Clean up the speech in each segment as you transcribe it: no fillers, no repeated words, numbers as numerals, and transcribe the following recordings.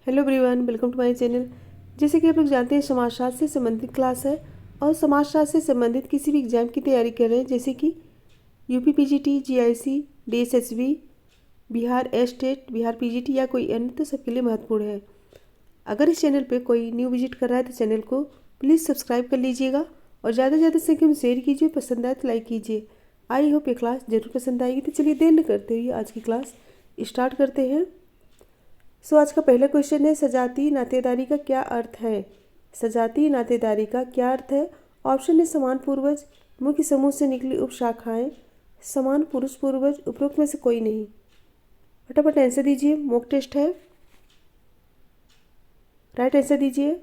Hello everyone, welcome to my channel. जैसे कि आप लोग जानते हैं, समाजशास्त्र से संबंधित क्लास है और समाजशास्त्र से संबंधित किसी भी एग्जाम की तैयारी कर रहे हैं, जैसे कि UP PGT, GIC, DSSB, Bihar estate, Bihar PGT या कोई अन्य, तो सबके लिए महत्वपूर्ण है। अगर इस चैनल पर कोई न्यू विजिट कर रहा है तो चैनल को प्लीज़ सब्सक्राइब कर लीजिएगा और ज़्यादा से ज़्यादा संख्या में शेयर कीजिए, पसंद आए तो लाइक कीजिए। आई होप ये क्लास जरूर पसंद आएगी। तो चलिए देर न करते हुए आज की क्लास स्टार्ट करते हैं। आज का पहला क्वेश्चन है, सजातीय नातेदारी का क्या अर्थ है। सजातीय नातेदारी का क्या अर्थ है? ऑप्शन है समान पूर्वज, मुख्य समूह से निकली उपशाखाएं, समान पुरुष पूर्वज, उपरोक्त में से कोई नहीं। फटाफट आंसर दीजिए, मॉक टेस्ट है। राइट आंसर दीजिए।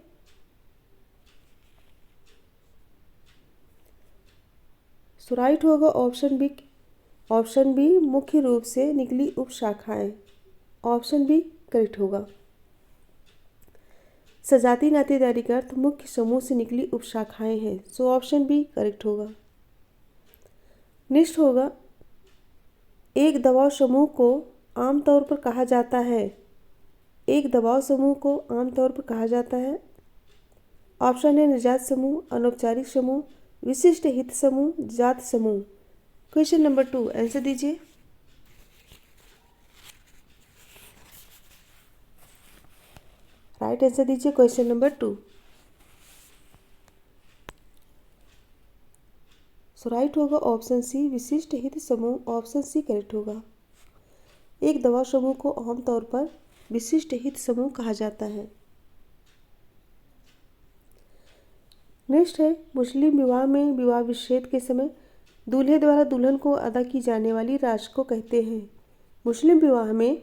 राइट होगा ऑप्शन बी मुख्य रूप से निकली उपशाखाएं। ऑप्शन बी करेक्ट होगा। सजातीय नातेदारी का अर्थ मुख्य समूह से निकली उपशाखाएं हैं, सो ऑप्शन बी करेक्ट होगा। नेक्स्ट होगा, एक दबाव समूह को आमतौर पर कहा जाता है। एक दबाव समूह को आमतौर पर कहा जाता है। ऑप्शन है निर्जात समूह, अनौपचारिक समूह, विशिष्ट हित समूह, जात समूह। क्वेश्चन नंबर 2 आंसर दीजिए। राइट आंसर दीजिए क्वेश्चन नंबर 2। राइट होगा ऑप्शन सी विशिष्ट हित समूह। ऑप्शन सी करेक्ट होगा। एक दबाव समूह को आमतौर पर विशिष्ट हित समूह कहा जाता है। नेक्स्ट है, मुस्लिम विवाह में विवाह विच्छेद के समय दूल्हे द्वारा दुल्हन को अदा की जाने वाली राशि को कहते हैं। मुस्लिम विवाह में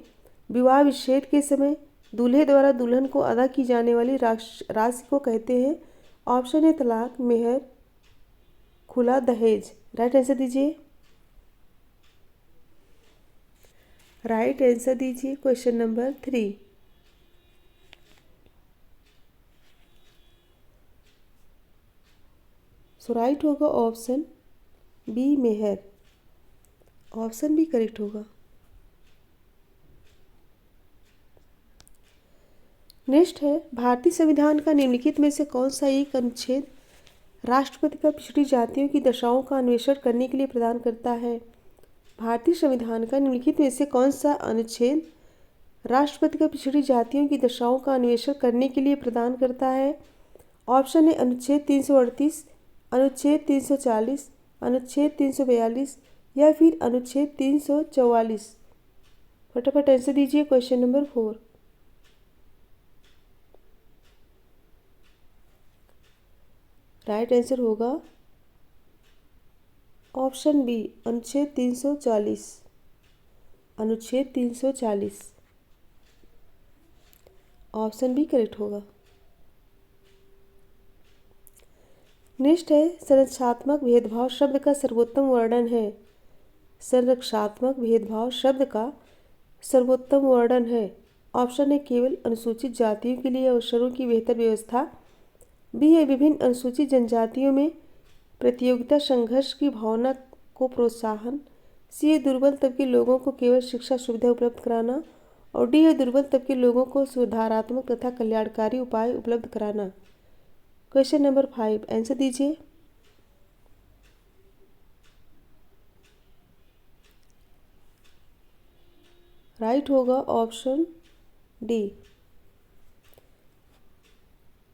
विवाह विच्छेद के समय दूल्हे द्वारा दुल्हन को अदा की जाने वाली राशि को कहते हैं। ऑप्शन है तलाक, मेहर, खुला, दहेज। राइट आंसर दीजिए। राइट आंसर दीजिए क्वेश्चन नंबर 3। राइट होगा ऑप्शन बी मेहर। ऑप्शन बी करेक्ट होगा। नेक्स्ट है, भारतीय संविधान का निम्नलिखित में से कौन सा एक अनुच्छेद राष्ट्रपति का पिछड़ी जातियों की दशाओं का अन्वेषण करने के लिए प्रदान करता है। भारतीय संविधान का निम्नलिखित में से कौन सा अनुच्छेद राष्ट्रपति का पिछड़ी जातियों की दशाओं का अन्वेषण करने के लिए प्रदान करता है। ऑप्शन है अनुच्छेद 338, अनुच्छेद 340, अनुच्छेद 342 या फिर अनुच्छेद 344। फटाफट आंसर दीजिए क्वेश्चन नंबर 4। राइट आंसर होगा ऑप्शन बी अनुच्छेद 340। अनुच्छेद 340 ऑप्शन बी करेक्ट होगा। नेक्स्ट है, संरक्षात्मक भेदभाव शब्द का सर्वोत्तम वर्णन है। संरक्षात्मक भेदभाव शब्द का सर्वोत्तम वर्णन है। ऑप्शन है केवल अनुसूचित जातियों के लिए अवसरों की बेहतर व्यवस्था। बी है विभिन्न अनुसूचित जनजातियों में प्रतियोगिता संघर्ष की भावना को प्रोत्साहन। सी है दुर्बल तबके के लोगों को केवल शिक्षा सुविधा उपलब्ध कराना। और डी है दुर्बल तबके के लोगों को सुधारात्मक तथा कल्याणकारी उपाय उपलब्ध कराना। क्वेश्चन नंबर 5 आंसर दीजिए। राइट होगा ऑप्शन डी।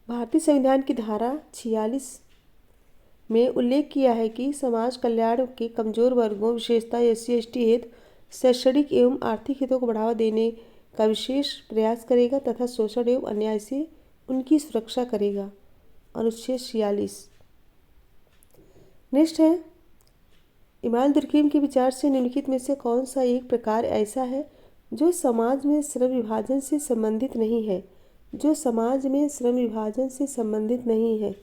भारतीय संविधान की धारा 46 में उल्लेख किया है कि समाज कल्याण के कमजोर वर्गों, विशेषतः SC/ST हित, शैक्षणिक एवं आर्थिक हितों को बढ़ावा देने का विशेष प्रयास करेगा तथा शोषण एवं अन्याय से उनकी सुरक्षा करेगा। अनुच्छेद 46। नेक्स्ट है, इमाम दुर्कहीम के विचार से निम्नलिखित में से कौन सा एक प्रकार ऐसा है जो समाज में श्रम विभाजन से संबंधित नहीं है। जो समाज में श्रम विभाजन से संबंधित नहीं है।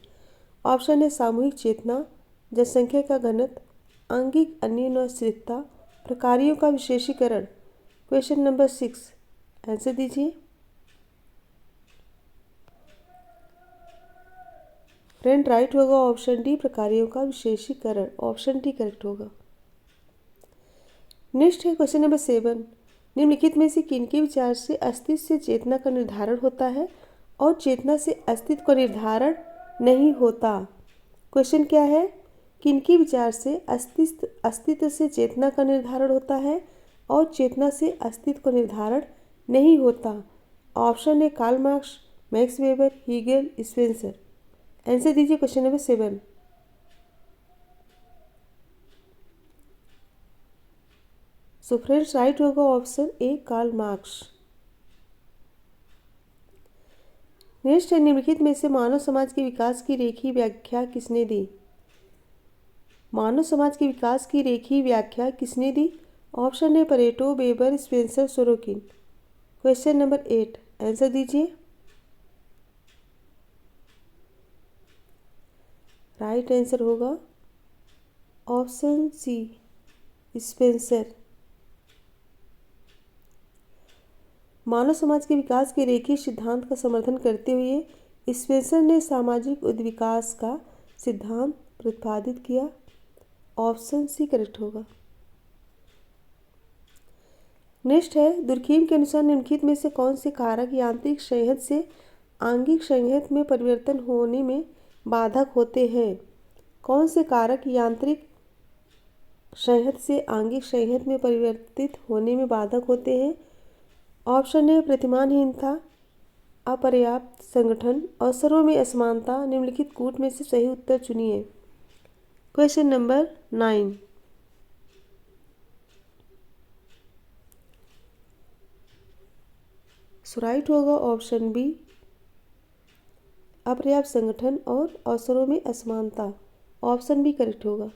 ऑप्शन है सामूहिक चेतना, जनसंख्या का घनत्व, आंगिक अन्योन्याश्रितता, प्रकारों का विशेषीकरण। क्वेश्चन नंबर 6 आंसर दीजिए। फ्रेंड राइट होगा ऑप्शन डी प्रकारों का विशेषीकरण। ऑप्शन डी करेक्ट होगा। नेक्स्ट है क्वेश्चन नंबर 7। निम्नलिखित में से किनके विचार से अस्तित्व से चेतना का निर्धारण होता है और चेतना से अस्तित्व का निर्धारण नहीं होता। क्वेश्चन क्या है? किनके विचार से अस्तित्व से चेतना का निर्धारण होता है और चेतना से अस्तित्व का निर्धारण नहीं होता। ऑप्शन है Karl Marx, Max Weber, Hegel, Spencer. Answer दीजिए question number 7। So friends right होगा option A Karl Marx. Next है निम्नलिखित में से मानव समाज के विकास की रेखीय व्याख्या किसने दी? मानव समाज के विकास की रेखीय व्याख्या किसने दी? ऑप्शन है Pareto, weber, Spencer, Sorokin. Question number 8 answer दीजिए। राइट आंसर होगा ऑप्शन सी स्पेंसर। मानव समाज के विकास के रेखीय सिद्धांत का समर्थन करते हुए स्पेंसर ने सामाजिक उद्विकास का सिद्धांत प्रतिपादित किया। ऑप्शन सी करेक्ट होगा। नेक्स्ट है दुर्खीम के अनुसार निम्नलिखित में से कौन से कारक यांत्रिक संहत से आंगिक संहत में परिवर्तन होने में बाधक होते हैं? कौन से कारक यांत्रिक संहत से आंगिक संहत में परिवर्तित होने में बाधक होते हैं? ऑप्शन है प्रतिमानहीनता, अपर्याप्त संगठन, अवसरों में असमानता। निम्नलिखित कूट में से सही उत्तर चुनिए। क्वेश्चन नंबर 9 सो राइट होगा ऑप्शन बी अपर्याप्त संगठन और अवसरों में असमानता। ऑप्शन बी करेक्ट होगा।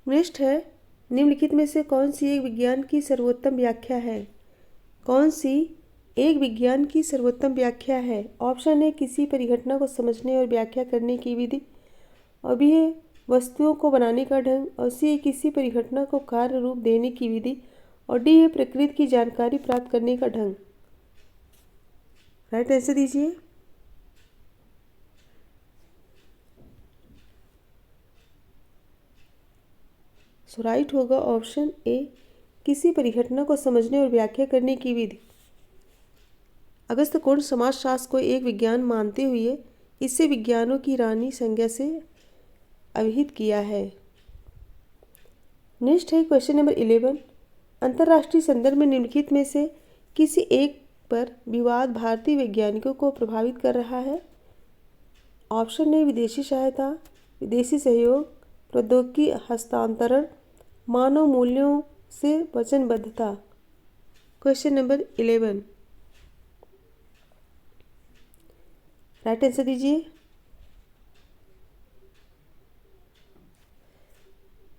नेक्स्ट है निम्नलिखित में से कौन सी एक विज्ञान की सर्वोत्तम व्याख्या है? कौन सी एक विज्ञान की सर्वोत्तम व्याख्या है? ऑप्शन है किसी परिघटना को समझने और व्याख्या करने की विधि, और बी है वस्तुओं को बनाने का ढंग, और सी है किसी परिघटना को कार्य रूप देने की विधि, और डी है प्रकृति की जानकारी प्राप्त करने का ढंग। राइट आंसर दीजिए। सो राइट होगा ऑप्शन ए किसी परिघटना को समझने और व्याख्या करने की विधि। अगस्त कुंड समाजशास्त्र को एक विज्ञान मानते हुए इसे विज्ञानों की रानी संज्ञा से अभिहित किया है। नेक्स्ट है क्वेश्चन नंबर 11। अंतर्राष्ट्रीय संदर्भ में निम्नलिखित में से किसी एक पर विवाद भारतीय वैज्ञानिकों को प्रभावित कर रहा है? ऑप्शन है विदेशी सहायता, विदेशी सहयोग, प्रौद्योगिकी हस्तांतरण, मानव मूल्यों से वचनबद्धता। क्वेश्चन नंबर 11 राइट आंसर दीजिए।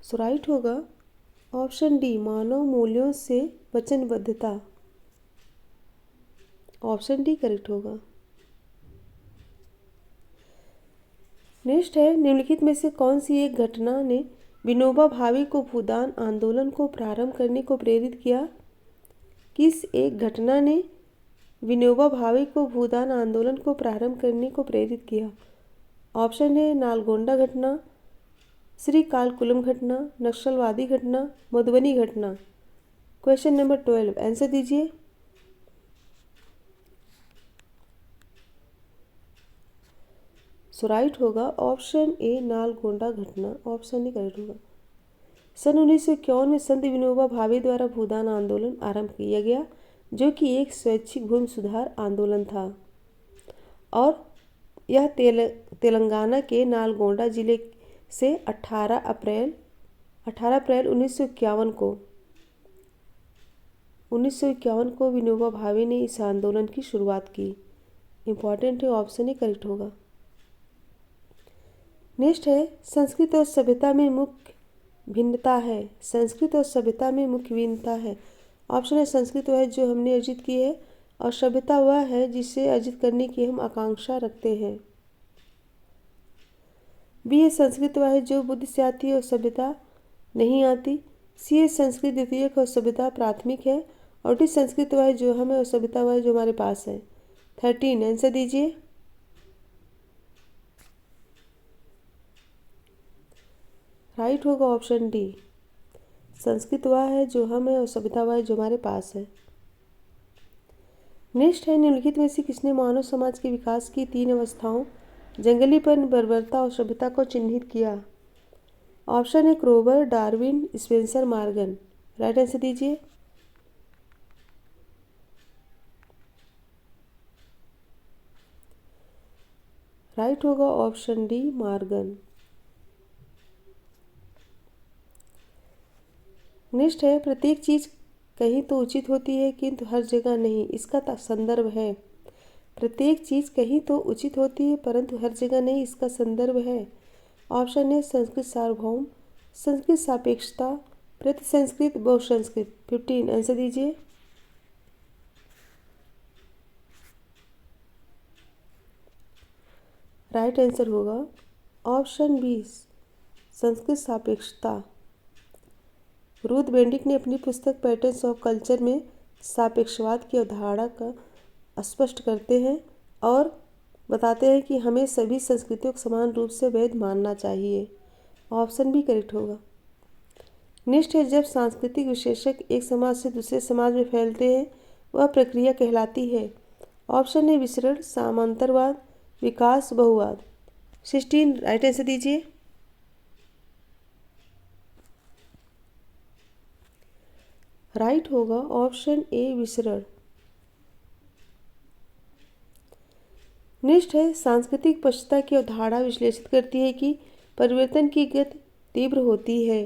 सो राइट होगा ऑप्शन डी मानव मूल्यों से वचनबद्धता। ऑप्शन डी करेक्ट होगा। नेक्स्ट है निम्नलिखित में से कौन सी एक घटना ने विनोबा भावे को भूदान आंदोलन को प्रारंभ करने को प्रेरित किया? किस एक घटना ने विनोबा भावे को भूदान आंदोलन को प्रारंभ करने को प्रेरित किया? ऑप्शन है नालगोंडा घटना, श्रीकाकुलम घटना, नक्सलवादी घटना, मधुबनी घटना। क्वेश्चन नंबर 12 आंसर दीजिए। सो राइट होगा ऑप्शन ए नालगोंडा घटना। ऑप्शन ही करेक्ट होगा। सन 1951 में संत विनोबा भावे द्वारा भूदान आंदोलन आरंभ किया गया, जो कि एक स्वैच्छिक भूमि सुधार आंदोलन था, और यह तेलंगाना के नालगोंडा जिले से 18 अप्रैल 1951 को विनोबा भावे ने इस आंदोलन की शुरुआत की। इम्पॉर्टेंट है, ऑप्शन ही करेक्ट होगा। नेक्स्ट है संस्कृत और सभ्यता में मुख्य भिन्नता है। संस्कृत और सभ्यता में मुख्य भिन्नता है। ऑप्शन है संस्कृत वह है जो हमने अर्जित की है, और सभ्यता वह है जिसे अर्जित करने की हम आकांक्षा रखते हैं। बी है संस्कृत वह है जो बुद्धि से आती है और सभ्यता नहीं आती। सी है संस्कृत द्वितीयक और सभ्यता प्राथमिक है, और डी संस्कृत वह है जो हमें और सभ्यता वह है जो हमारे पास है। 13 आंसर दीजिए। राइट होगा ऑप्शन डी संस्कृत वह है जो हम है और सभ्यता वह है जो हमारे पास है। नेक्स्ट है, निम्नलिखित में से किसने मानव समाज के विकास की 3 अवस्थाओं जंगलीपन, बर्बरता और सभ्यता को चिन्हित किया? ऑप्शन है क्रोबर, Darwin, Spencer, Morgan. Right answer दीजिए। राइट होगा ऑप्शन डी, मॉर्गन। नेक्स्ट है, प्रत्येक चीज कहीं तो उचित होती है किंतु हर जगह नहीं, इसका संदर्भ है। प्रत्येक चीज कहीं तो उचित होती है परंतु हर जगह नहीं, इसका संदर्भ है। ऑप्शन है संस्कृत सार्वभौम, संस्कृत सापेक्षता, प्रति संस्कृत, बहुसंस्कृत। 15 आंसर दीजिए। राइट आंसर होगा ऑप्शन बी, संस्कृत सापेक्षता। रूथ बेंडिक ने अपनी पुस्तक पैटर्न्स ऑफ कल्चर में सापेक्षवाद की अवधारणा का स्पष्ट करते हैं और बताते हैं कि हमें सभी संस्कृतियों को समान रूप से वैध मानना चाहिए। ऑप्शन भी करेक्ट होगा। नेक्स्ट है, जब सांस्कृतिक विशेषक एक समाज से दूसरे समाज में फैलते हैं वह प्रक्रिया कहलाती है। ऑप्शन है विसरण, सामांतरवाद, विकास, बहुवाद। 16 राइट आंसर दीजिए। राइट होगा ऑप्शन ए, विसरण। नेक्स्ट है, सांस्कृतिक पश्चता की अवधारणा विश्लेषित करती है कि परिवर्तन की गति तीव्र होती है।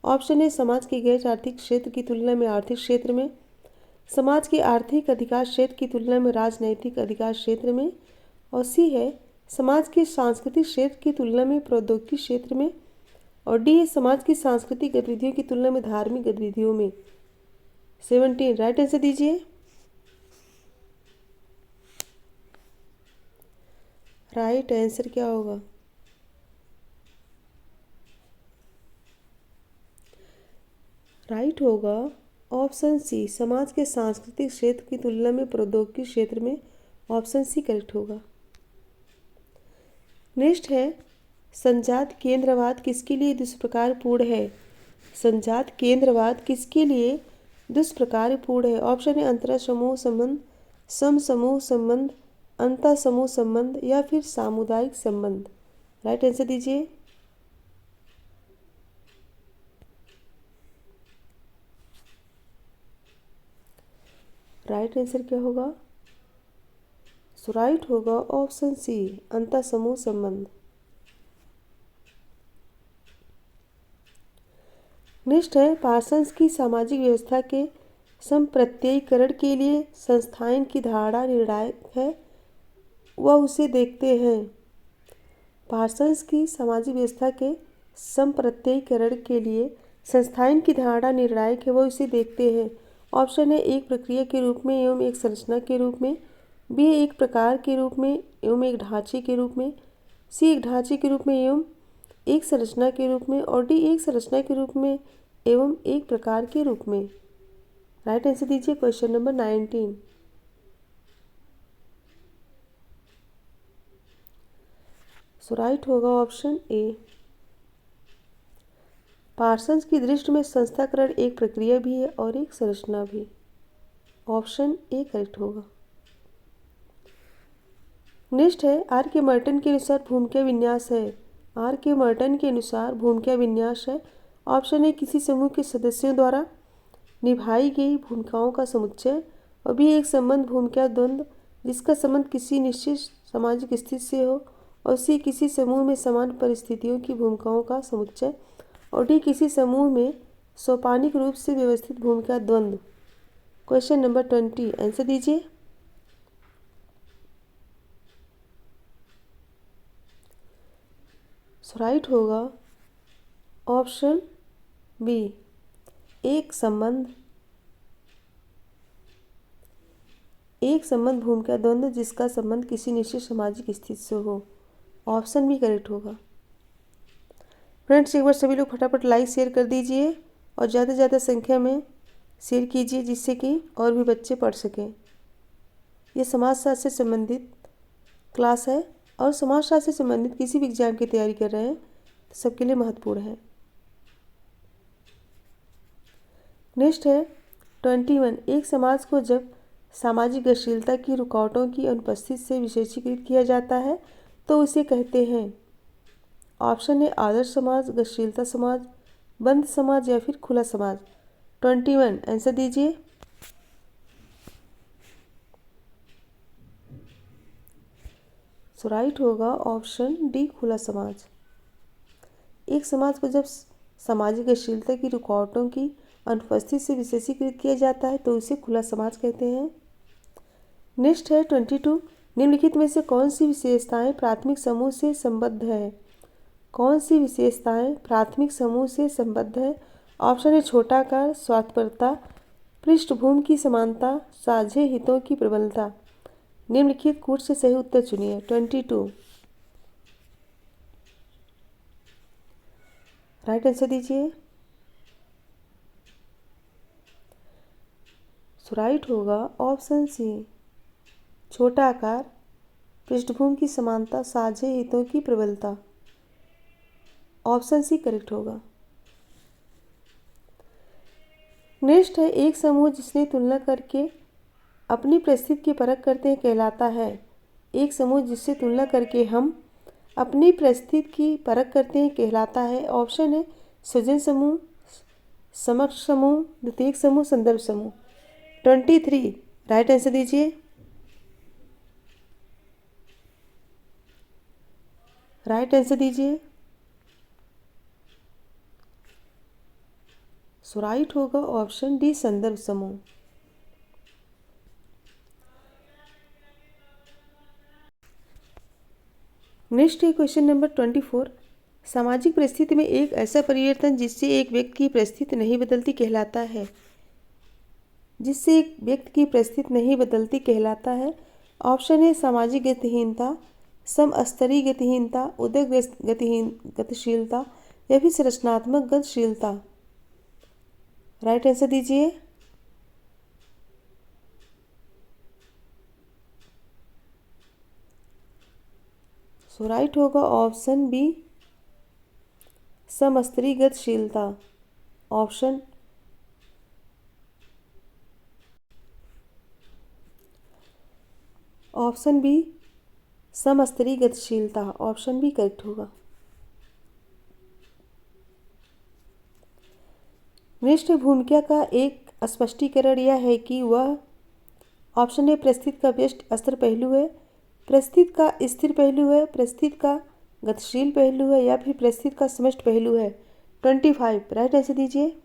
ऑप्शन है समाज के गैर आर्थिक क्षेत्र की तुलना में आर्थिक क्षेत्र में, समाज के आर्थिक अधिकार क्षेत्र की तुलना में राजनैतिक अधिकार क्षेत्र में, और सी है समाज के सांस्कृतिक क्षेत्र की तुलना में प्रौद्योगिकी क्षेत्र में, और डी है समाज की सांस्कृतिक गतिविधियों की तुलना में धार्मिक गतिविधियों में। 17 राइट आंसर दीजिए। राइट आंसर क्या होगा? राइट होगा ऑप्शन सी, समाज के सांस्कृतिक क्षेत्र की तुलना में प्रौद्योगिकी क्षेत्र में। ऑप्शन सी करेक्ट होगा। नेक्स्ट है, संजात केंद्रवाद किसके लिए दुष्प्रकारपूर्ण है? संजात केंद्रवाद किसके लिए दुष्प्रकारपूर्ण है? ऑप्शन है अंतर समूह संबंध, सम समूह संबंध, अंतर समूह संबंध या फिर सामुदायिक संबंध। राइट आंसर दीजिए। राइट आंसर क्या होगा? सो राइट होगा ऑप्शन सी, अंतर समूह संबंध। नेक्स्ट है, पार्सन्स की सामाजिक व्यवस्था के संप्रत्ययीकरण के लिए संस्थान की धारणा निर्णायक है, वह उसे देखते हैं। पार्सन्स की सामाजिक व्यवस्था के संप्रत्ययीकरण के लिए संस्थान की धारणा निर्णायक है, वह उसे देखते हैं। ऑप्शन है एक प्रक्रिया के रूप में एवं एक संरचना के रूप में, बी एक प्रकार के रूप में एवं एक ढांचे के रूप में, सी एक ढांचे के रूप में एवं एक संरचना के रूप में, और डी एक संरचना के रूप में एवं एक प्रकार के रूप में। राइट आंसर दीजिए क्वेश्चन नंबर 19। सो राइट होगा ऑप्शन ए। पार्सन्स की दृष्टि में संस्थाकरण एक प्रक्रिया भी है और एक संरचना भी। ऑप्शन ए करेक्ट होगा। नेक्स्ट है, आर के मर्टन के अनुसार भूमिका विन्यास है। आर के मर्टन के अनुसार भूमिका विन्यास है। ऑप्शन ए किसी समूह के सदस्यों द्वारा निभाई गई भूमिकाओं का समुच्चय, और बी एक संबंध भूमिका द्वंद्व जिसका संबंध किसी निश्चित सामाजिक स्थिति से हो, और सी किसी समूह में समान परिस्थितियों की भूमिकाओं का समुच्चय, और डी किसी समूह में सोपानिक रूप से व्यवस्थित भूमिका द्वंद्व। क्वेश्चन नंबर 20 आंसर दीजिए। सो राइट होगा ऑप्शन बी, एक संबंध। एक संबंध भूमिका द्वंद्व जिसका संबंध किसी निश्चित सामाजिक स्थिति से हो। ऑप्शन भी करेक्ट होगा। फ्रेंड्स एक बार सभी लोग फटाफट लाइक शेयर कर दीजिए और ज़्यादा से ज़्यादा संख्या में शेयर कीजिए जिससे कि और भी बच्चे पढ़ सकें। ये समाजशास्त्र से संबंधित क्लास है और समाजशास्त्र से संबंधित किसी भी एग्जाम की तैयारी कर रहे हैं तो सबके लिए महत्वपूर्ण है। नेक्स्ट है 21। एक समाज को जब सामाजिक गतिशीलता की रुकावटों की अनुपस्थिति से विशेषीकृत किया जाता है तो उसे कहते हैं। ऑप्शन है आदर्श समाज, गतिशीलता समाज, बंद समाज या फिर खुला समाज। 21 आंसर दीजिए। सो राइट होगा ऑप्शन डी, खुला समाज। एक समाज को जब सामाजिक गतिशीलता की रुकावटों की अनुपस्थिति से विशेषीकृत किया जाता है तो उसे खुला समाज कहते हैं। नेक्स्ट है 22। निम्नलिखित में से कौन सी विशेषताएं प्राथमिक समूह से संबद्ध है? कौन सी विशेषताएं प्राथमिक समूह से संबद्ध है? ऑप्शन है छोटा आकार, स्वार्थपरता, पृष्ठभूमि की समानता, साझे हितों की प्रबलता। निम्नलिखित कूट से सही उत्तर चुनिए। 22 राइट आंसर दीजिए। सो राइट होगा ऑप्शन सी, छोटा आकार, पृष्ठभूमि की समानता, साझे हितों की प्रबलता। ऑप्शन सी करेक्ट होगा। नेक्स्ट है एक समूह जिसने तुलना करके अपनी परिस्थिति की परख करते हैं कहलाता है। एक समूह जिससे तुलना करके हम अपनी परिस्थिति की परख करते हैं कहलाता है। ऑप्शन है सृजन समूह, समक्ष समूह, द्वितीयक समूह, संदर्भ समूह। 23 राइट आंसर दीजिए। राइट आंसर दीजिए। सो राइट होगा ऑप्शन डी, संदर्भ समूह। नेक्स्ट है क्वेश्चन नंबर 24। सामाजिक परिस्थिति में एक ऐसा परिवर्तन जिससे एक व्यक्ति की परिस्थिति नहीं बदलती कहलाता है। जिससे एक व्यक्ति की परिस्थिति नहीं बदलती कहलाता है। ऑप्शन है सामाजिक गतिहीनता, समस्तरीय गतिहीनता, उदय गतिशीलता या फिर संरचनात्मक गतिशीलता। राइट आंसर दीजिए। सो राइट होगा ऑप्शन बी, समस्तरीय गतिशीलता। ऑप्शन बी, समस्तरीय गतिशीलता। ऑप्शन बी करेक्ट होगा। नेक्स्ट भूमिका का एक स्पष्टीकरण यह है कि वह, ऑप्शन ए परिस्थिति का व्यष्टि अस्थिर पहलू है, परिस्थिति का स्थिर पहलू है, परिस्थिति का गतिशील पहलू है या फिर परिस्थिति का समष्टि पहलू है। 25 राइट आंसर दीजिए।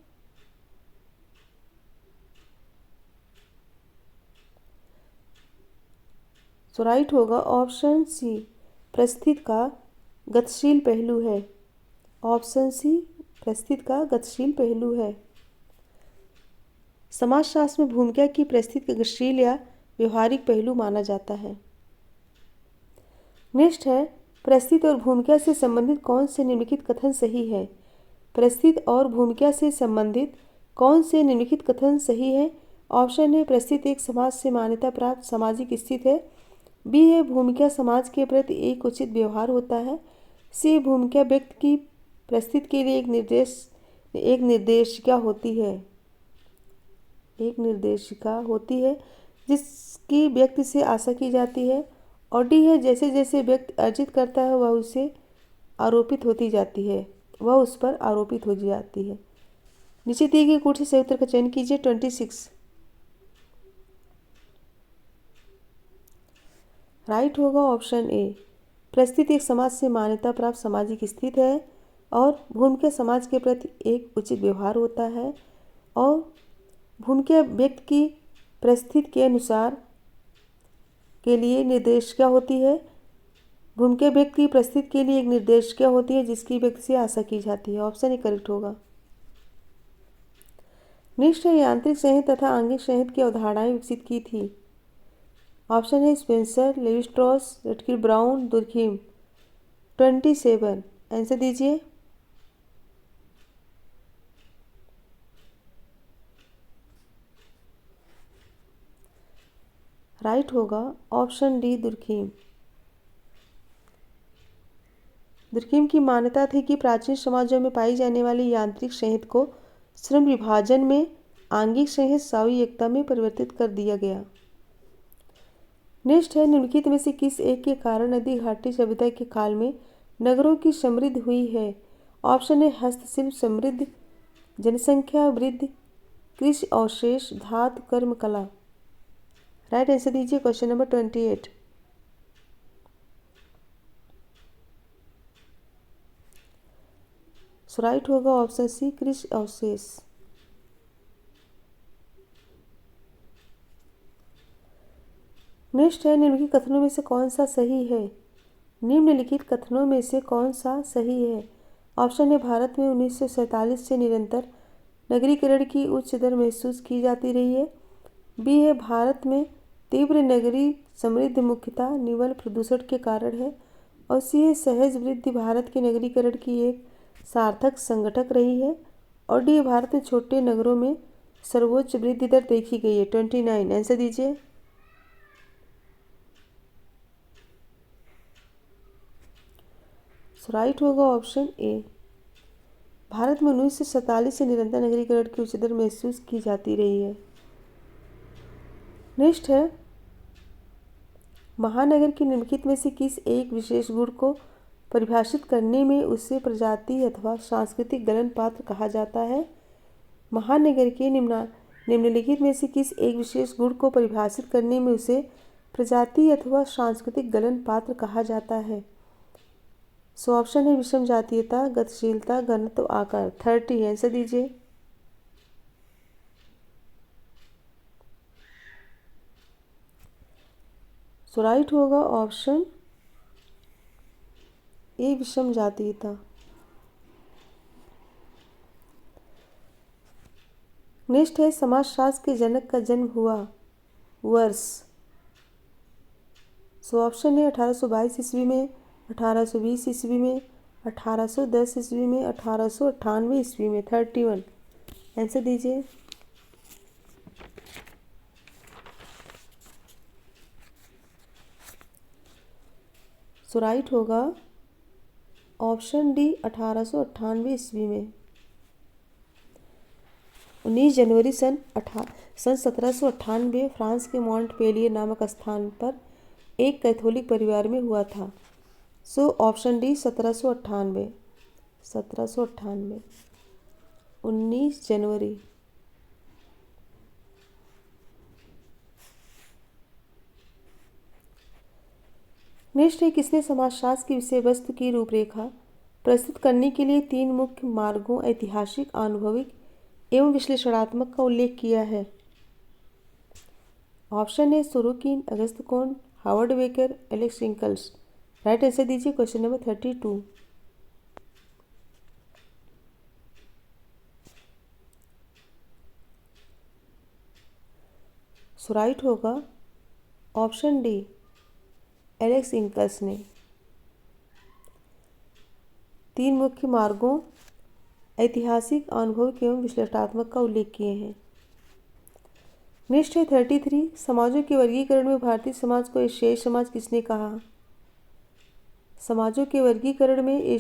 सो राइट होगा ऑप्शन सी, परिस्थिति का गतिशील पहलू है। ऑप्शन सी परिस्थिति का गतिशील पहलू है। समाजशास्त्र में भूमिका की परिस्थिति का गतिशील या व्यवहारिक पहलू माना जाता है। नेक्स्ट है परिस्थिति और भूमिका से संबंधित कौन से निम्नलिखित कथन सही है? परिस्थिति और भूमिका से संबंधित कौन से निम्नलिखित कथन सही है? ऑप्शन है परिस्थिति एक समाज से मान्यता प्राप्त सामाजिक स्थिति है। बी है भूमिका समाज के प्रति एक उचित व्यवहार होता है। सी भूमिका व्यक्ति की परिस्थिति के लिए एक निर्देशिका होती है जिसकी व्यक्ति से आशा की जाती है। और डी है जैसे जैसे व्यक्ति अर्जित करता है वह उस पर आरोपित हो जाती है। नीचे दिए गए कोड से सही उत्तर का चयन कीजिए। 26 राइट होगा ऑप्शन ए, परिस्थिति एक समाज से मान्यता प्राप्त सामाजिक स्थिति है और भूमिका समाज के प्रति एक उचित व्यवहार होता है और भूमिका व्यक्ति की परिस्थिति के अनुसार के लिए निर्देशिका होती है। भूमिका व्यक्ति की परिस्थिति के लिए एक निर्देशिका होती है जिसकी व्यक्ति से आशा की जाती है। ऑप्शन ए करेक्ट होगा। नेक्स्ट है यांत्रिक संहित तथा आंगिक संहित की अवधारणाएं विकसित की थी। ऑप्शन है Spencer, Levi Strauss, Radcliffe Brown, Durkheim. 27 answer दीजिए। राइट होगा ऑप्शन डी, दुर्खीम। दुर्खीम की मान्यता थी कि प्राचीन समाजों में पाई जाने वाली यांत्रिक संहित को श्रम विभाजन में आंगिक संहित सावी एकता में परिवर्तित कर दिया गया। नेक्स्ट है, निम्नलिखित में से किस एक के कारण नदी घाटी सभ्यता के काल में नगरों की समृद्धि हुई है? ऑप्शन है हस्तशिल्प समृद्धि, जनसंख्या वृद्धि, कृषि अवशेष, धातु कर्म कला। राइट आंसर दीजिए क्वेश्चन नंबर 28। सो राइट होगा ऑप्शन सी कृषि अवशेष। नेक्स्ट है, निम्नलिखित कथनों में से कौन सा सही है? निम्नलिखित कथनों में से कौन सा सही है? ऑप्शन है भारत में 1947 से निरंतर नगरीकरण की उच्च दर महसूस की जाती रही है। बी है भारत में तीव्र नगरीय समृद्धि मुख्यतः निवल प्रदूषण के कारण है। और सी है सहज वृद्धि भारत के नगरीकरण की एक सार्थक संगठक रही है। और डी भारत में छोटे नगरों में सर्वोच्च वृद्धि दर देखी गई है 29। आंसर दीजिए। सो राइट होगा ऑप्शन ए। भारत में 1947 से निरंतर नगरीकरण की उच्च दर महसूस की जाती रही है। नेक्स्ट है, महानगर के निम्नलिखित में से किस एक विशेष गुण को परिभाषित करने में उसे प्रजाति अथवा सांस्कृतिक गलन पात्र कहा जाता है? महानगर के निम्नलिखित में से किस एक विशेष गुण को परिभाषित करने में उसे प्रजाति अथवा सांस्कृतिक गलन पात्र कहा जाता है? सो ऑप्शन है विषम जातीयता, गतिशीलता, घनत्व, आकार। 30 आंसर दीजिए। सो राइट होगा ऑप्शन ए विषम जातीयता। नेक्स्ट है, समाजशास्त्र के जनक का जन्म हुआ वर्ष। सो ऑप्शन है 1822 ईस्वी में, 1820 ईस्वी में, 1810 ईस्वी में, 1898 ईस्वी में। 31 आंसर दीजिए। सो राइट होगा ऑप्शन डी 1898 ईस्वी में। 19 जनवरी सन 1798 फ्रांस के मॉन्टपेलियर नामक स्थान पर एक कैथोलिक परिवार में हुआ था। So option D 1798। 19 जनवरी। नेक्स्ट है, किसने समाजशास्त्र की विषय वस्तु की रूपरेखा प्रस्तुत करने के लिए 3 मुख्य मार्गों ऐतिहासिक, अनुभविक एवं विश्लेषणात्मक का उल्लेख किया है? ऑप्शन है Sorokin, Auguste Comte, Howard Becker, Alex Inkeles. Right answer दीजिए क्वेश्चन नंबर 32। सो राइट होगा ऑप्शन डी एलेक्स इंकल्स ने 3 मुख्य मार्गों ऐतिहासिक, अनुभविक एवं विश्लेषणात्मक का उल्लेख किए हैं। नेक्स्ट है 33, समाजों के वर्गीकरण में भारतीय समाज को एशियाई समाज किसने कहा? समाजों के वर्गीकरण में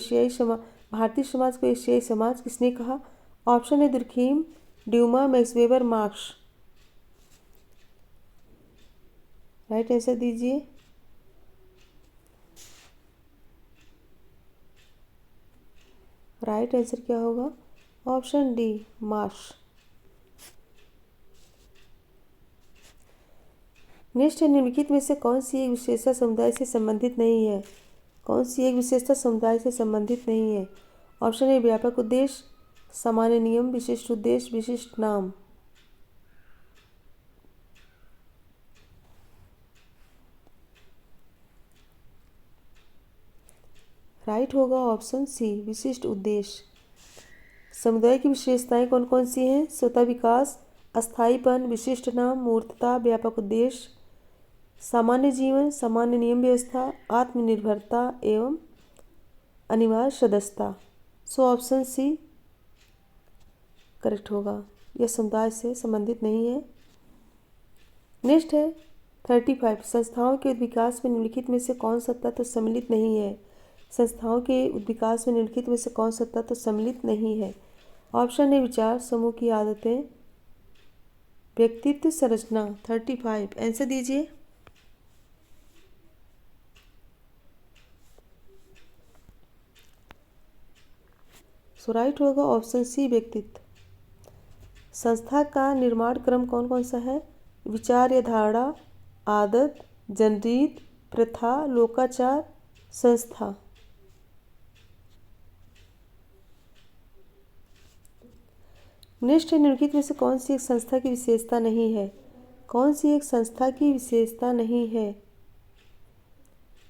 भारतीय समाज को एशियाई समाज किसने कहा? ऑप्शन है Durkheim, Duma, Max Weber, Marx. Right answer दीजिए। राइट आंसर क्या होगा? Option D marks. नेक्स्ट है, निम्नलिखित में से कौन सी एक विशेषता समुदाय से संबंधित नहीं है? कौन सी एक विशेषता समुदाय से संबंधित नहीं है? ऑप्शन है व्यापक उद्देश्य, सामान्य नियम, विशिष्ट उद्देश्य, विशिष्ट नाम। राइट होगा ऑप्शन सी विशिष्ट उद्देश्य। समुदाय की विशेषताएं कौन कौन सी हैं? स्वतः विकास, अस्थायीपन, विशिष्ट नाम, मूर्तता, व्यापक उद्देश्य, सामान्य जीवन, सामान्य नियम व्यवस्था, आत्मनिर्भरता एवं अनिवार्य सदस्यता। सो ऑप्शन सी करेक्ट होगा, यह समुदाय से संबंधित नहीं है। नेक्स्ट है 35, संस्थाओं के विकास में निम्नलिखित में से कौन सा तत्व सम्मिलित नहीं है? संस्थाओं के विकास में निम्नलिखित में से कौन सा तत्व सम्मिलित नहीं है? ऑप्शन है विचार समूह की आदतें, व्यक्तित्व संरचना 35 आंसर दीजिए। सो राइट होगा ऑप्शन सी व्यक्तित्व। संस्था का निर्माण क्रम कौन कौन सा है? विचार या धारणा, आदत, जनरीत, प्रथा, लोकाचार, संस्था। नेक्स्ट है निम्नलिखित में से कौन सी एक संस्था की विशेषता नहीं है? कौन सी एक संस्था की विशेषता नहीं है?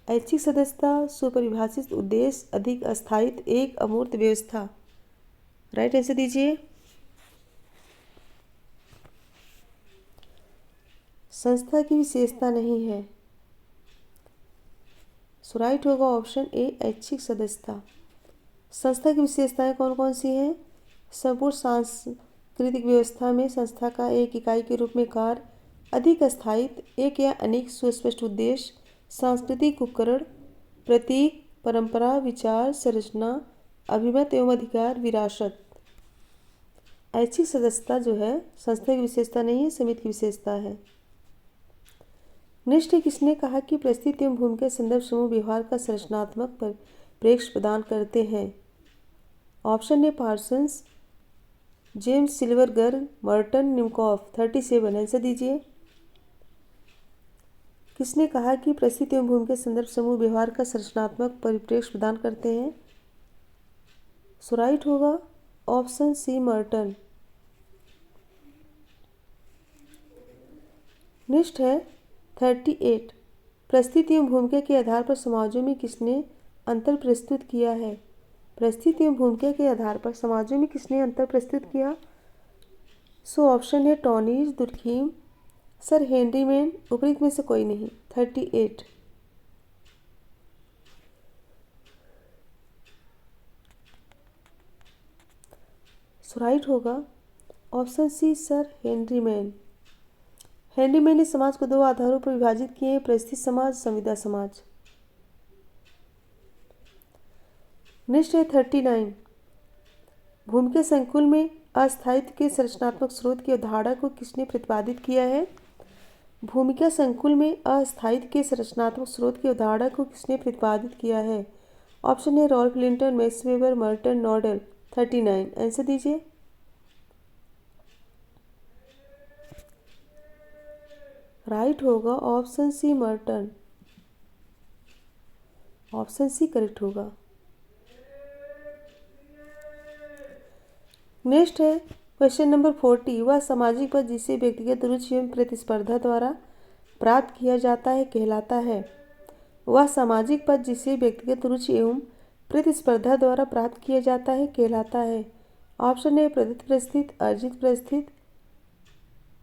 ऐच्छिक सदस्यता, सुपरिभाषित उद्देश्य, अधिक स्थायित्व, एक अमूर्त व्यवस्था। राइट आंसर दीजिए। संस्था की विशेषता नहीं है। सो राइट होगा ऑप्शन ए ऐच्छिक सदस्यता। संस्था की विशेषताएं कौन कौन सी हैं? संपूर्ण सांस्कृतिक व्यवस्था में संस्था का एक इकाई के रूप में कार्य, अधिक स्थायित्व, एक या अनेक सुस्पष्ट उद्देश्य, सांस्कृतिक उपकरण, प्रतीक, परंपरा, विचार, संरचना, अभिमत एवं अधिकार, विरासत। ऐच्छिक सदस्यता जो है संस्था की विशेषता नहीं है, समिति की विशेषता है। नेक्स्ट किसने कहा कि परिस्थिति एवं भूमिका संदर्भ समूह व्यवहार का संरचनात्मक परिप्रेक्ष्य प्रदान करते हैं? Option A Parsons, James Silverberg, Merton, Nimkoff. 37 answer दीजिए। किसने कहा कि परिस्थिति एवं भूमिका संदर्भ समूह व्यवहार का संरचनात्मक परिप्रेक्ष्य प्रदान करते हैं? सो राइट होगा ऑप्शन सी मर्टन। नेक्स्ट है 38 परिस्थिति एवं भूमिका के आधार पर समाजों में किसने अंतर प्रस्तुत किया है? परिस्थिति एवं भूमिका के आधार पर समाजों में किसने अंतर प्रस्तुत किया? सो ऑप्शन है Tonnies, Durkheim, sir Henry Maine, उपयुक्त में से कोई नहीं। 38 सो राइट होगा option C sir Henry Maine. Henry Maine ने समाज को दो आधारों पर विभाजित किए हैं, परिस्थिति समाज, संविदा समाज। नेक्स्ट है 39 भूमिका संकुल में अस्थायित्व के संरचनात्मक स्रोत की अवधारणा को किसने प्रतिपादित किया है? भूमिका संकुल में अस्थायित्व के संरचनात्मक स्रोत की अवधारणा को किसने प्रतिपादित किया है? ऑप्शन है Ralph Linton, Max Weber, Merton, Nadel. 39 answer दीजिए। राइट होगा option C Merton. Option C correct होगा। नेक्स्ट है क्वेश्चन नंबर 40 वह सामाजिक पद जिसे व्यक्तिगत रुचि एवं प्रतिस्पर्धा द्वारा प्राप्त किया जाता है कहलाता है? वह सामाजिक पद जिसे व्यक्तिगत रुचि एवं प्रतिस्पर्धा द्वारा प्राप्त किया जाता है कहलाता है? ऑप्शन है प्रदत्त परिस्थिति, अर्जित परिस्थिति,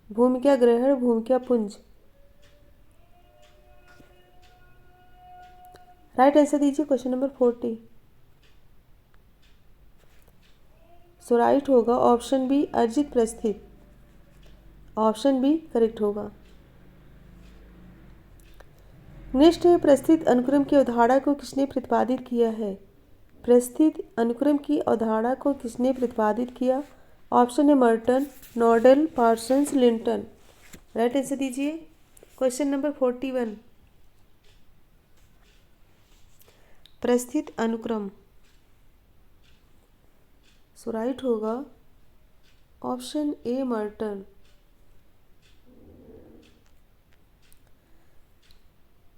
भूमिका ग्रहण, भूमिका पुंज। राइट आंसर दीजिए क्वेश्चन नंबर 40। सो राइट होगा ऑप्शन बी अर्जित परिस्थिति। ऑप्शन बी करेक्ट होगा। नेक्स्ट है परिस्थिति अनुक्रम की अवधारणा को किसने प्रतिपादित किया है? परिस्थिति अनुक्रम की अवधारणा को किसने प्रतिपादित किया? ऑप्शन है Merton, Nadel, Parsons, Linton. Right answer दीजिए क्वेश्चन नंबर 41 परिस्थिति अनुक्रम। सो राइट होगा ऑप्शन ए मर्टन।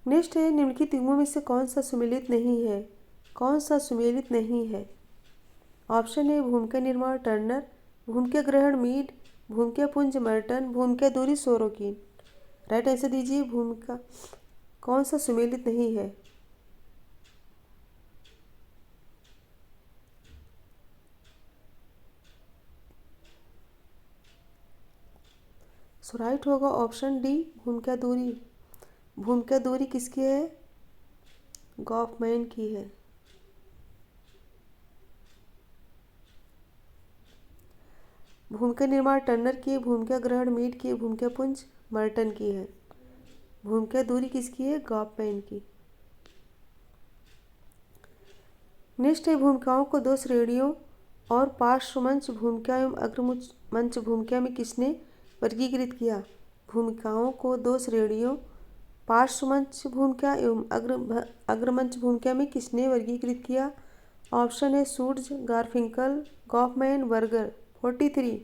नेक्स्ट है निम्नलिखित युग्मों में से कौन सा सुमेलित नहीं है? कौन सा सुमेलित नहीं है? ऑप्शन है भूमिका निर्माण टर्नर, भूमिका ग्रहण मीड, भूमिका पुंज मर्टन, भूमिका दूरी सोरोकिन। राइट आंसर दीजिए भूमिका कौन सा सुमेलित नहीं है? सो राइट होगा ऑप्शन डी भूमिका दूरी। भूमिका दूरी किसकी है? गॉफमैन की है। भूमिका निर्माण टर्नर की है, भूमिका ग्रहण मीड की है, भूमिका पुंज मर्टन की है। भूमिका दूरी किसकी है? गॉफमैन की। नेक्स्ट है भूमिकाओं को दो श्रेणियों और पार्श्व मंच भूमिका एवं अग्र मंच भूमिका में किसने वर्गीकृत किया? भूमिकाओं को दो श्रेणियों पार्श्वमंच भूमिका एवं अग्रमंच भूमिका में किसने वर्गीकृत किया? ऑप्शन है शूट्ज, गारफिंकल, गॉफमैन, बर्गर। 43।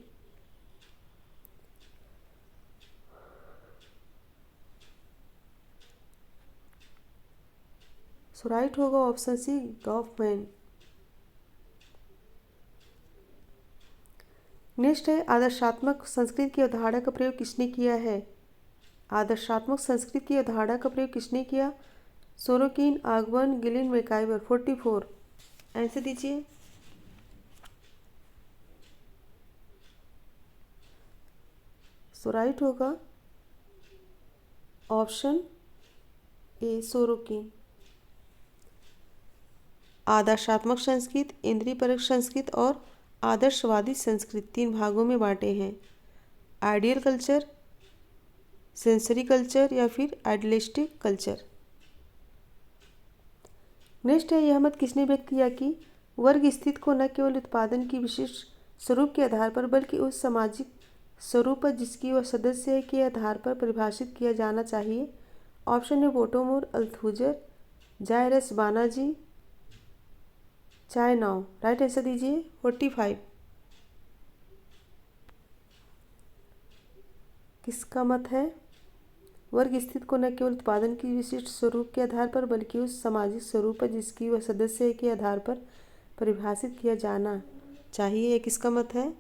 सो राइट होगा ऑप्शन सी, गॉफमैन। नेक्स्ट है आदर्शात्मक संस्कृत की अवधारणा का प्रयोग किसने किया है? आदर्शात्मक संस्कृत की अवधारणा का प्रयोग किसने किया? Sorokin, Ogburn, Gillin, MacIver. 44। Answer दीजिए। सो राइट होगा ऑप्शन ए, सोरोकिन। आदर्शात्मक संस्कृत, इंद्रियपरक संस्कृत और आदर्शवादी संस्कृत 3 भागों में बांटे हैं। आइडियल कल्चर, सेंसरी कल्चर या फिर आइडियलिस्टिक कल्चर। नेक्स्ट है यह मत किसने व्यक्त किया कि वर्ग स्थिति को न केवल उत्पादन की विशिष्ट स्वरूप के आधार पर बल्कि उस सामाजिक स्वरूप पर जिसकी वह सदस्य है के आधार पर परिभाषित किया जाना चाहिए? ऑप्शन है बोटोमोर, अल्थुजर, जायरस बानार्जी, चाइनाओ। राइट आंसर दीजिए। 45। किसका मत है? वर्ग स्थिति को न केवल उत्पादन की विशिष्ट स्वरूप के आधार पर बल्कि उस सामाजिक स्वरूप पर जिसकी वह सदस्य है के आधार पर परिभाषित किया जाना चाहिए। ये किसका मत है?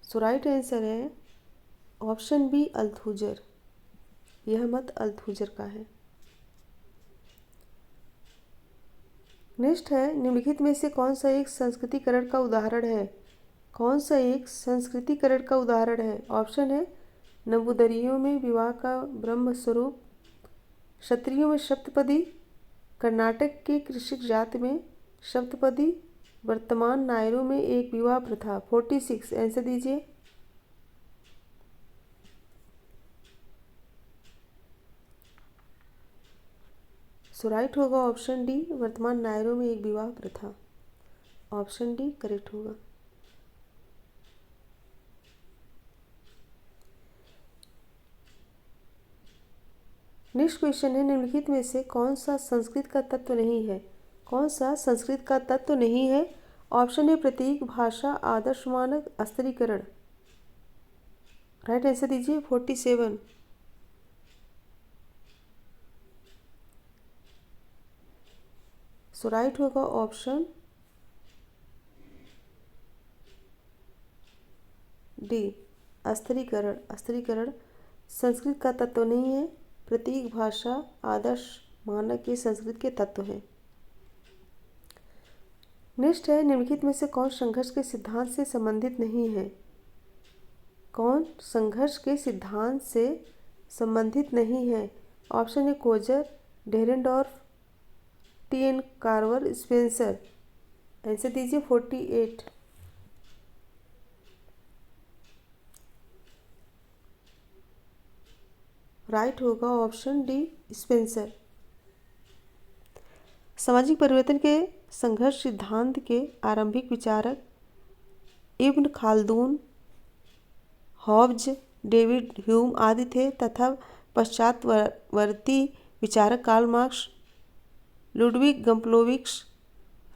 सो राइट आंसर है ऑप्शन बी, अल्थुजर। यह मत अल्थुजर का है। नेक्स्ट है निम्नलिखित में से कौन सा एक संस्कृतिकरण का उदाहरण है? कौन सा एक संस्कृतिकरण का उदाहरण है? ऑप्शन है नंबूदरियों में विवाह का ब्रह्म स्वरूप, क्षत्रियों में सप्तपदी, कर्नाटक के कृषिक जाति में सप्तपदी, वर्तमान नायरों में एक विवाह प्रथा। 46। आंसर दीजिए। सो राइट होगा ऑप्शन डी, वर्तमान नायरों में एक विवाह प्रथा। ऑप्शन डी करेक्ट होगा। नेक्स्ट क्वेश्चन है निम्नलिखित में से कौन सा संस्कृत का तत्व नहीं है? कौन सा संस्कृत का तत्व नहीं है? ऑप्शन है प्रतीक, भाषा, आदर्श, मानक, अस्त्रीकरण। राइट आंसर दीजिए। 47। सो राइट होगा ऑप्शन डी, अस्त्रीकरण। अस्त्रीकरण संस्कृत का तत्व नहीं है। प्रतीक, भाषा, आदर्श, मानक ये संस्कृत के तत्व हैं। नेक्स्ट है निम्नलिखित में से कौन संघर्ष के सिद्धांत से संबंधित नहीं है? कौन संघर्ष के सिद्धांत से संबंधित नहीं है? ऑप्शन है Coser, Dahrendorf, T N. Carver, Spencer. Answer दीजिए। 48। राइट होगा ऑप्शन डी, स्पेंसर। सामाजिक परिवर्तन के संघर्ष सिद्धांत के आरंभिक विचारक इब्न खाल्दून, हॉब्ज, डेविड ह्यूम आदि थे तथा पश्चातवर्ती विचारक Karl Marx, Ludwig Gumplowicz,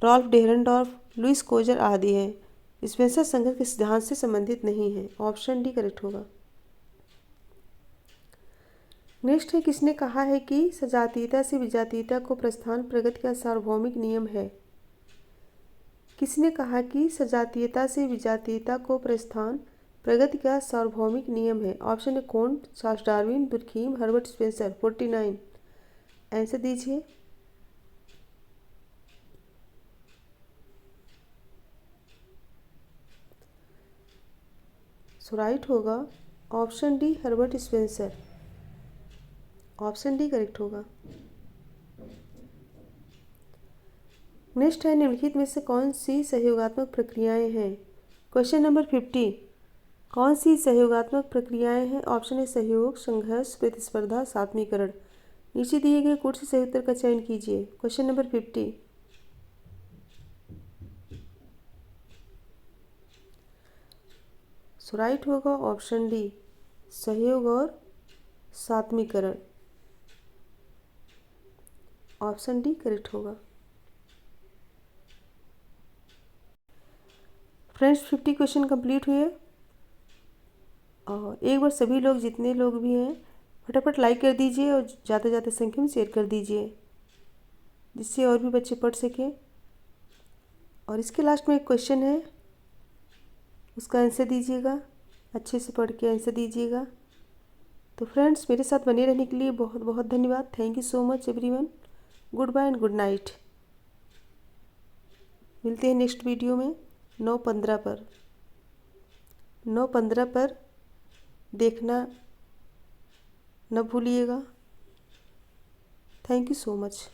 Ralph Dahrendorf, Lewis Coser आदि हैं। स्पेंसर संघर्ष के सिद्धांत से संबंधित नहीं है। ऑप्शन डी करेक्ट होगा। नेक्स्ट है किसने कहा है कि सजातीयता से विजातीयता को प्रस्थान प्रगति का सार्वभौमिक नियम है? किसने कहा कि सजातीयता से विजातीयता को प्रस्थान प्रगति का सार्वभौमिक नियम है? ऑप्शन है Comte, Charles Darwin, Durkheim, Herbert Spencer. 49। Answer दीजिए। सो राइट होगा option D, Herbert Spencer. Option D correct होगा। नेक्स्ट है निम्नलिखित में से कौन सी सहयोगात्मक प्रक्रियाएं हैं? Question number 50। कौन सी सहयोगात्मक प्रक्रियाएं हैं? ऑप्शन है सहयोग, संघर्ष, प्रतिस्पर्धा, सात्मीकरण। नीचे दिए गए कोड से सही उत्तर का चयन कीजिए। Question number 50। सो राइट होगा ऑप्शन डी, सहयोग और सात्मीकरण। ऑप्शन डी करेक्ट होगा। फ्रेंड्स 50 क्वेश्चन कंप्लीट हुए और एक बार सभी लोग जितने लोग भी हैं फटाफट लाइक कर दीजिए और ज़्यादा ज़्यादा संख्या में शेयर कर दीजिए जिससे और भी बच्चे पढ़ सकें। और इसके लास्ट में एक क्वेश्चन है, उसका आंसर दीजिएगा, अच्छे से पढ़ के आंसर दीजिएगा। तो फ्रेंड्स मेरे साथ बने रहने के लिए बहुत बहुत धन्यवाद। Thank you so much everyone. Good bye and good night. मिलते हैं नेक्स्ट वीडियो में 9:15 पर। 9:15 पर देखना न भूलिएगा। Thank you so much.